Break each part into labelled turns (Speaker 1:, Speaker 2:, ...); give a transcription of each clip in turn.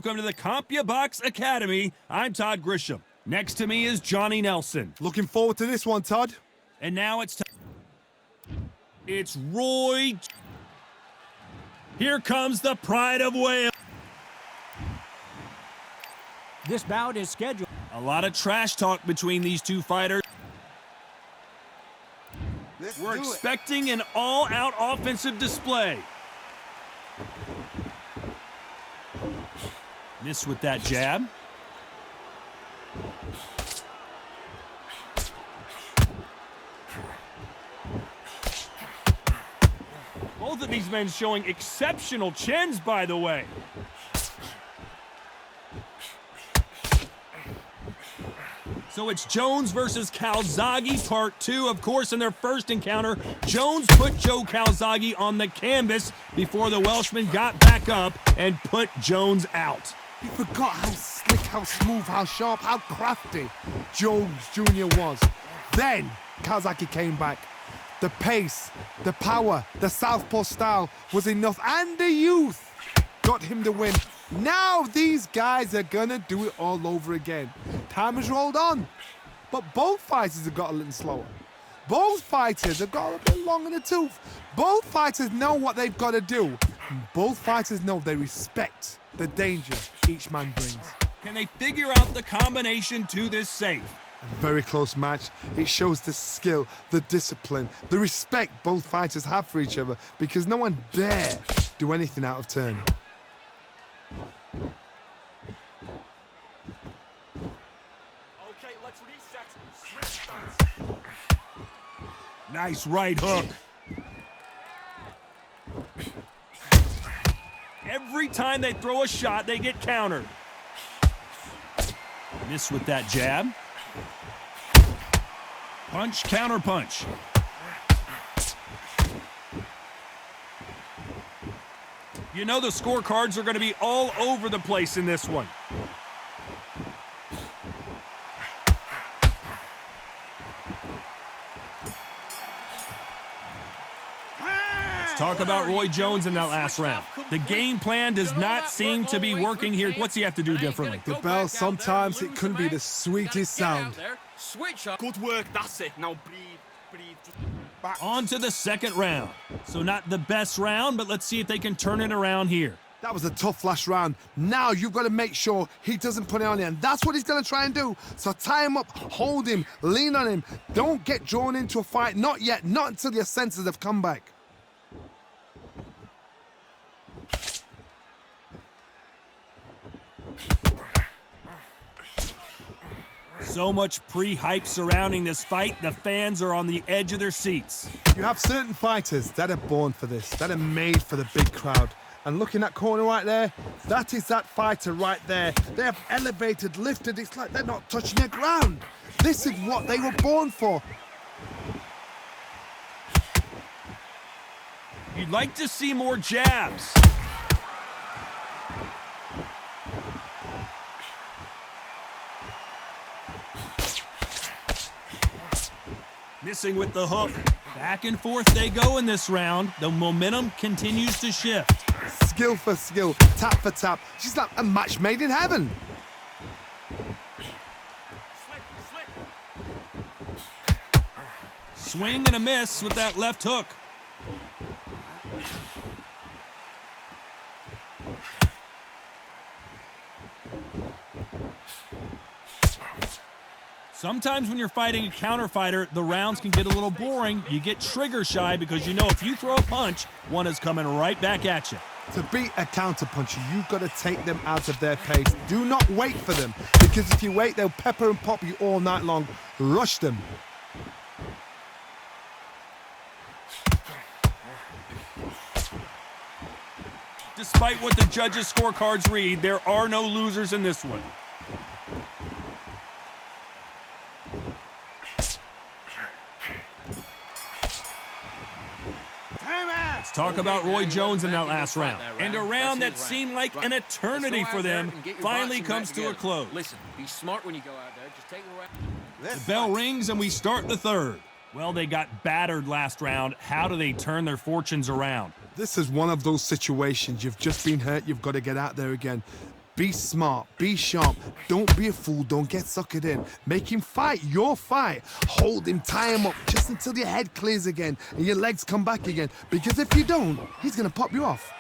Speaker 1: welcome to the CompuBox Academy. I'm Todd Grisham. Next to me is Johnny Nelson.
Speaker 2: Looking forward to this one, Todd.
Speaker 1: And now it's Roy. Here comes the pride of Wales.
Speaker 3: This bout is scheduled.
Speaker 1: A lot of trash talk between these two fighters. We're expecting an all-out offensive display. Miss with that jab. Both of these men showing exceptional chins, by the way. So it's Jones versus Calzaghe, part 2. Of course, in their first encounter, Jones put Joe Calzaghe on the canvas before the Welshman got back up and put Jones out.
Speaker 2: He forgot how slick, how smooth, how sharp, how crafty Jones Jr. was. Then Calzaghe came back. The pace, the power, the southpaw style was enough, and the youth got him the win. Now these guys are gonna do it all over again. Time has rolled on, but both fighters have got a little slower. Both fighters have got a bit long in the tooth. Both fighters know what they've got to do. Both fighters know they respect the danger each man brings.
Speaker 1: Can they figure out the combination to this safe?
Speaker 2: A very close match. It shows the skill, the discipline, the respect both fighters have for each other, because no one dare do anything out of turn.
Speaker 4: Okay, let's reset.
Speaker 1: Nice right hook. Every time they throw a shot, they get countered. Miss with that jab. Punch, counter punch. You know the scorecards are going to be all over the place in this one. Let's talk about Roy Jones in that last round. The game plan does not seem to be working here. What's he have to do differently?
Speaker 2: The bell, sometimes it couldn't be the sweetest sound.
Speaker 4: Switch up. Good work, that's it. Now breathe.
Speaker 1: On to the second round. So not the best round, but let's see if they can turn it around here.
Speaker 2: That was a tough last round. Now you've got to make sure he doesn't put it on you, and that's what he's going to try and do. So tie him up, hold him, lean on him. Don't get drawn into a fight. Not yet. Not until your senses have come back.
Speaker 1: So much pre-hype surrounding this fight, the fans are on the edge of their seats.
Speaker 2: You have certain fighters that are born for this, that are made for the big crowd. And look in that corner right there, that is that fighter right there. They have elevated, lifted, it's like they're not touching the ground. This is what they were born for.
Speaker 1: You'd like to see more jabs. Missing with the hook. Back and forth they go in this round. The momentum continues to shift.
Speaker 2: Skill for skill, tap for tap. She's like a match made in heaven.
Speaker 1: Swing and a miss with that left hook. Sometimes when you're fighting a counter fighter, the rounds can get a little boring. You get trigger shy because you know if you throw a punch, one is coming right back at you.
Speaker 2: To beat a counter puncher, you've got to take them out of their pace. Do not wait for them, because if you wait, they'll pepper and pop you all night long. Rush them.
Speaker 1: Despite what the judges' scorecards read, there are no losers in this one. Let's talk about Roy Jones in that last round. And a round that seemed like an eternity for them finally comes to a close.
Speaker 4: Listen, be smart when you go out there. Just take a round.
Speaker 1: The bell rings and we start the third. Well, they got battered last round. How do they turn their fortunes around?
Speaker 2: This is one of those situations. You've just been hurt. You've got to get out there again. Be smart, be sharp, don't be a fool, don't get suckered in. Make him fight your fight. Hold him, tie him up just until your head clears again and your legs come back again. Because if you don't, he's gonna pop you off.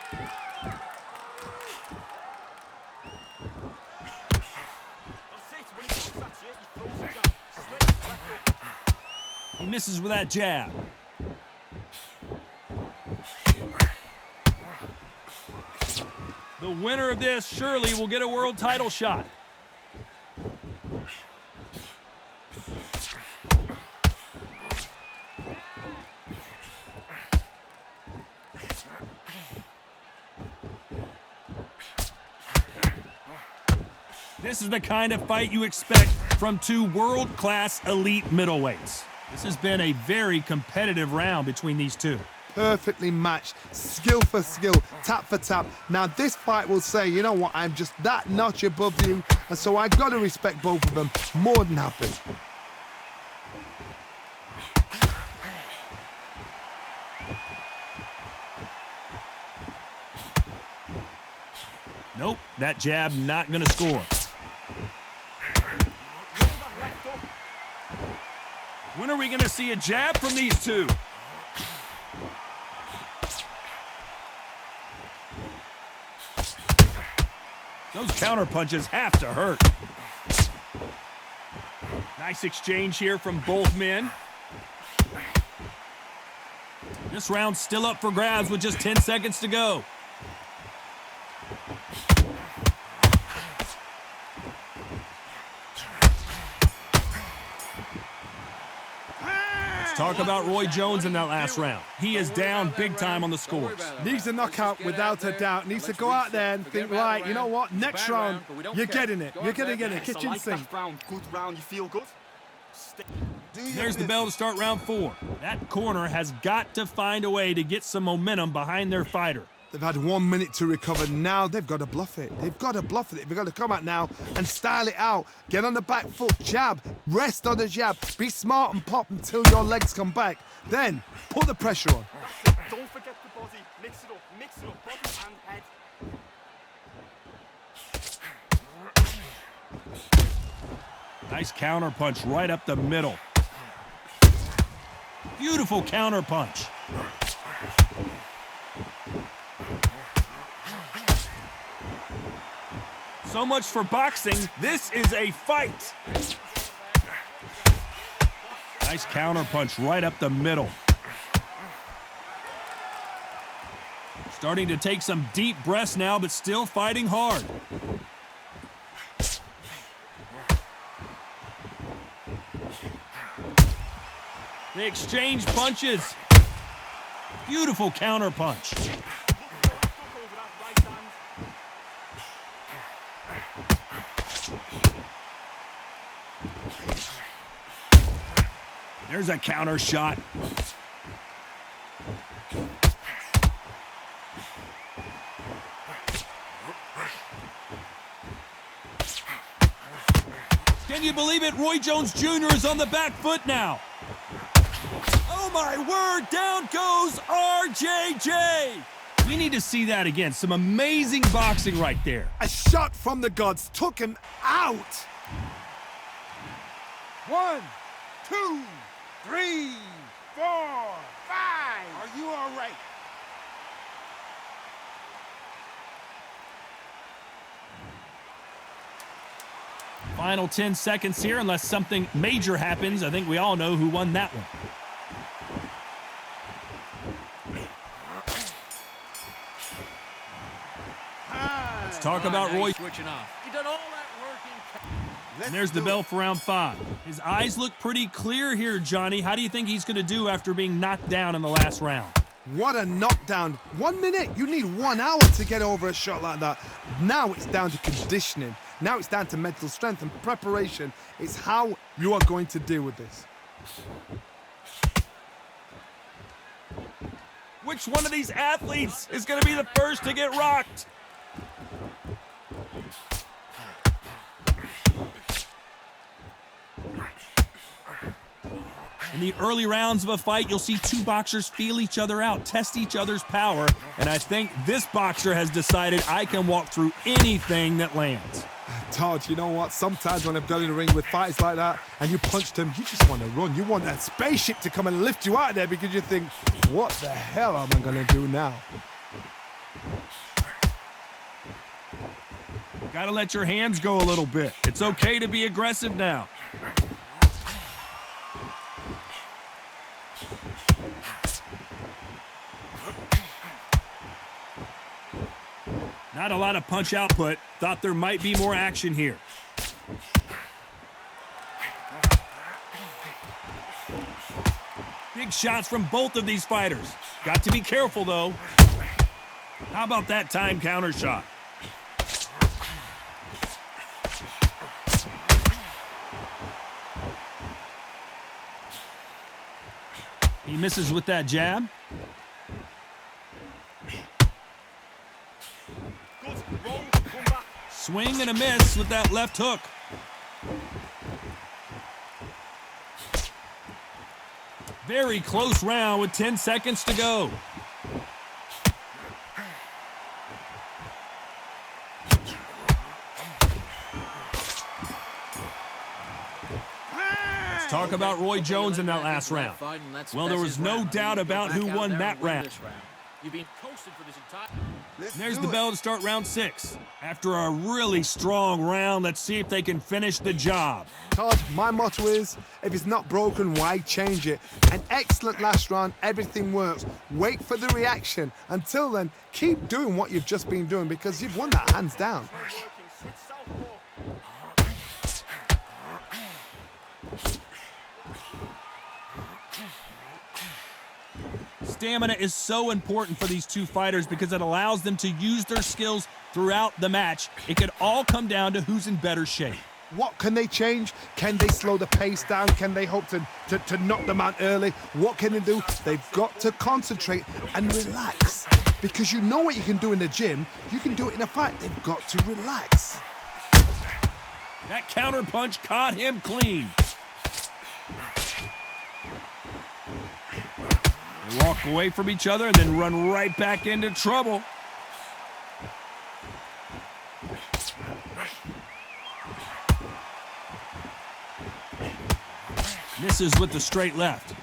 Speaker 1: He misses with that jab. The winner of this surely will get a world title shot. This is the kind of fight you expect from two world-class elite middleweights. This has been a very competitive round between these two.
Speaker 2: Perfectly matched, skill for skill, tap for tap. Now this fight will say, you know what, I'm just that notch above you, and so I gotta respect both of them more than happy.
Speaker 1: Nope, that jab not gonna score. When are we gonna see a jab from these two? Those counter punches have to hurt. Nice exchange here from both men. This round's still up for grabs with just 10 seconds to go. Talk about Roy Jones in that last round. He is down big time on the scores.
Speaker 2: Needs a knockout without a doubt. Needs to go out there and think, right, you know what, next round, you're getting it. You're going to get a kitchen sink.
Speaker 4: Good round, you feel good?
Speaker 1: There's the bell to start round 4. That corner has got to find a way to get some momentum behind their fighter.
Speaker 2: They've had 1 minute to recover. Now they've got to bluff it. They've got to bluff it. They've got to come out now and style it out. Get on the back foot, jab, rest on the jab. Be smart and pop until your legs come back. Then put the pressure on.
Speaker 4: Don't forget the body. Mix it up, body and head.
Speaker 1: Nice counter punch right up the middle. Beautiful counter punch. So much for boxing. This is a fight. Nice counter punch right up the middle. Starting to take some deep breaths now, but still fighting hard. They exchange punches. Beautiful counter punch. There's a counter shot. Can you believe it? Roy Jones Jr. is on the back foot now. Oh my word, down goes RJJ. We need to see that again. Some amazing boxing right there.
Speaker 2: A shot from the gods took him out.
Speaker 5: 1, 2, 3, 4, 5. Are you all right?
Speaker 1: Final 10 seconds here, unless something major happens. I think we all know who won that one. Let's talk about Roy.
Speaker 3: Switching off. He done all that work in.
Speaker 1: And there's the bell for round 5. His eyes look pretty clear here, Johnny. How do you think he's going to do after being knocked down in the last round?
Speaker 2: What a knockdown. 1 minute. You need 1 hour to get over a shot like that. Now it's down to conditioning. Now it's down to mental strength and preparation. It's how you are going to deal with this.
Speaker 1: Which one of these athletes is going to be the first to get rocked? In the early rounds of a fight, you'll see two boxers feel each other out, test each other's power, and I think this boxer has decided I can walk through anything that lands.
Speaker 2: Todd, you know what? Sometimes when I've got in the ring with fights like that and you punch them, you just want to run. You want that spaceship to come and lift you out of there because you think, what the hell am I going to do now?
Speaker 1: Gotta let your hands go a little bit. It's okay to be aggressive now. Not a lot of punch output. Thought there might be more action here. Big shots from both of these fighters. Got to be careful, though. How about that time counter shot? He misses with that jab.
Speaker 4: Good. Roll. Come back.
Speaker 1: Swing and a miss with that left hook. Very close round with 10 seconds to go. Let's talk about Roy Jones in that last round. Well, there was no doubt about who won that round.
Speaker 3: You've been coasted for this entire...
Speaker 1: There's the bell to start round 6. After a really strong round, let's see if they can finish the job.
Speaker 2: Todd, my motto is, if it's not broken, why change it? An excellent last round, everything works. Wait for the reaction. Until then, keep doing what you've just been doing because you've won that hands down.
Speaker 1: Stamina is so important for these two fighters because it allows them to use their skills throughout the match. It could all come down to who's in better shape.
Speaker 2: What can they change? Can they slow the pace down? Can they hope to knock them out early? What can they do? They've got to concentrate and relax. Because you know what you can do in the gym, you can do it in a fight. They've got to relax.
Speaker 1: That counter punch caught him clean. They walk away from each other and then run right back into trouble. Misses with the straight left.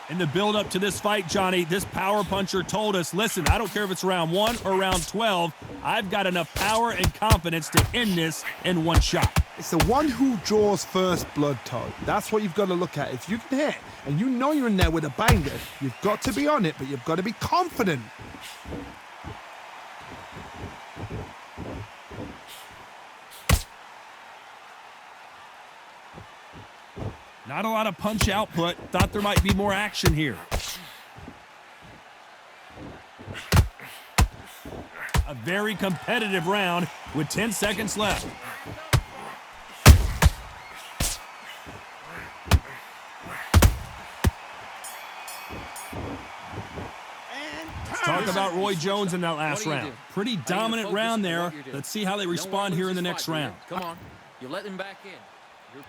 Speaker 1: In the build-up to this fight, Johnny, this power puncher told us, listen, I don't care if it's round 1 or round 12, I've got enough power and confidence to end this in one shot.
Speaker 2: It's the one who draws first blood, Todd. That's what you've got to look at. If you can hit and you know you're in there with a banger, you've got to be on it, but you've got to be confident.
Speaker 1: Not a lot of punch output. Thought there might be more action here. A very competitive round with 10 seconds left. Let's talk about Roy Jones in that last round. Pretty dominant round there. Let's see how they respond here in the next round.
Speaker 3: Come on. You let him back in.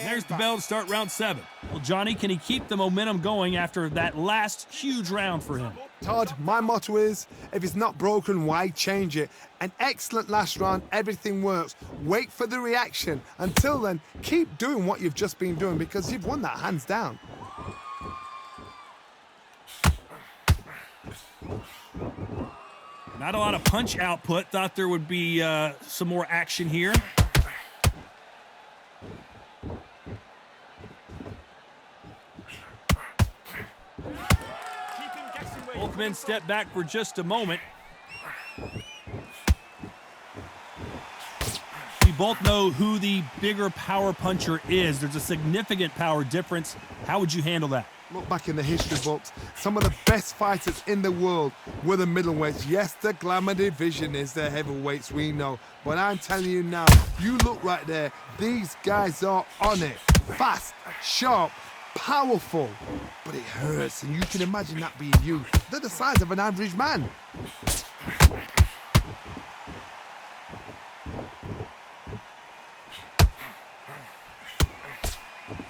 Speaker 1: There's the bell to start round 7. Well, Johnny, can he keep the momentum going after that last huge round for him?
Speaker 2: Todd, my motto is, if it's not broken, why change it? An excellent last round, everything works. Wait for the reaction. Until then, keep doing what you've just been doing because you've won that hands down.
Speaker 1: Not a lot of punch output. Thought there would be some more action here. Both men step back for just a moment. We both know who the bigger power puncher is. There's a significant power difference. How would you handle that?
Speaker 2: Look back in the history books. Some of the best fighters in the world were the middleweights. Yes, the glamour division is the heavyweights, we know. But I'm telling you now, you look right there. These guys are on it. Fast, sharp, powerful. But it hurts, and you can imagine that being you. They're the size of an average man.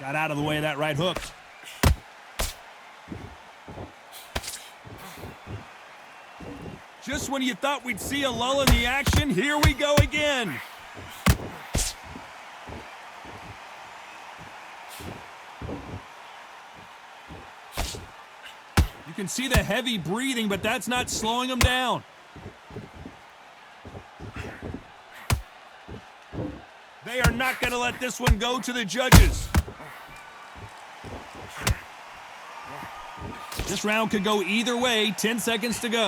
Speaker 1: Got out of the way of that right hook. Just when you thought we'd see a lull in the action, here we go again. You can see the heavy breathing, but that's not slowing him down. They are not going to let this one go to the judges. This round could go either way. 10 seconds to go.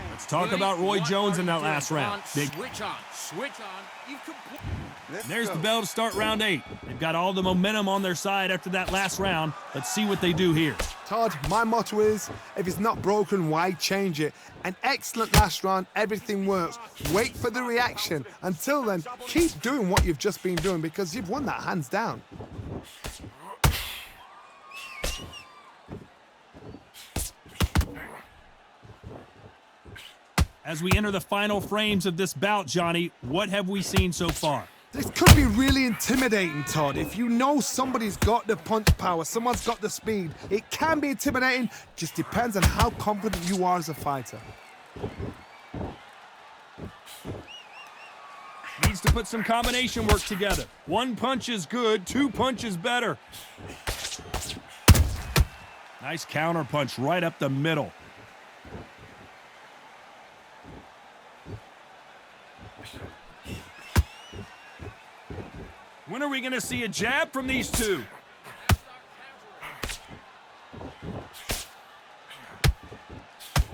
Speaker 1: Let's talk about Roy Jones in that last round.
Speaker 3: Switch on. Switch on. You've
Speaker 1: There's the bell to start round 8. They've got all the momentum on their side after that last round. Let's see what they do here.
Speaker 2: Todd, my motto is, if it's not broken, why change it? An excellent last round, everything works. Wait for the reaction. Until then, keep doing what you've just been doing because you've won that hands down.
Speaker 1: As we enter the final frames of this bout, Johnny, what have we seen so far?
Speaker 2: This could be really intimidating, Todd. If you know somebody's got the punch power, someone's got the speed, it can be intimidating. Just depends on how confident you are as a fighter.
Speaker 1: Needs to put some combination work together. One punch is good, 2 punches better. Nice counter punch right up the middle. When are we going to see a jab from these two?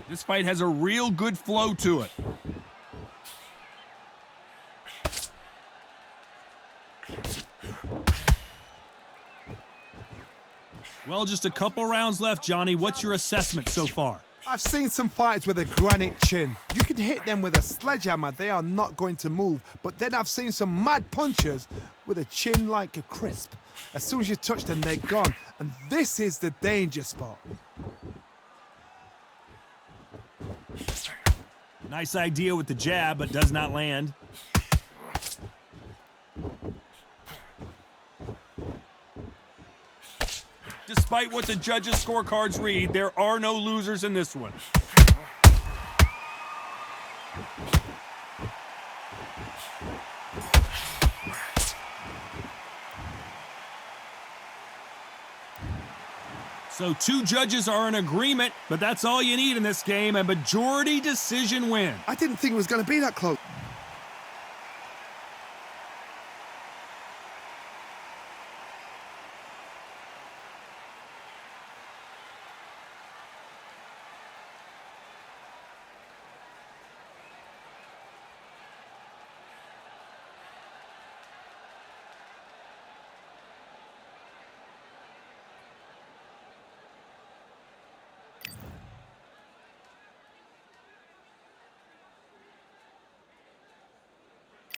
Speaker 1: This fight has a real good flow to it. Well, just a couple rounds left, Johnny. What's your assessment so far?
Speaker 2: I've seen some fighters with a granite chin. You can hit them with a sledgehammer, they are not going to move. But then I've seen some mad punchers with a chin like a crisp. As soon as you touch them, they're gone. And this is the danger spot.
Speaker 1: Nice idea with the jab, but does not land. Despite what the judges' scorecards read, there are no losers in this one. So 2 judges are in agreement, but that's all you need in this game. A majority decision win.
Speaker 2: I didn't think it was going to be that close.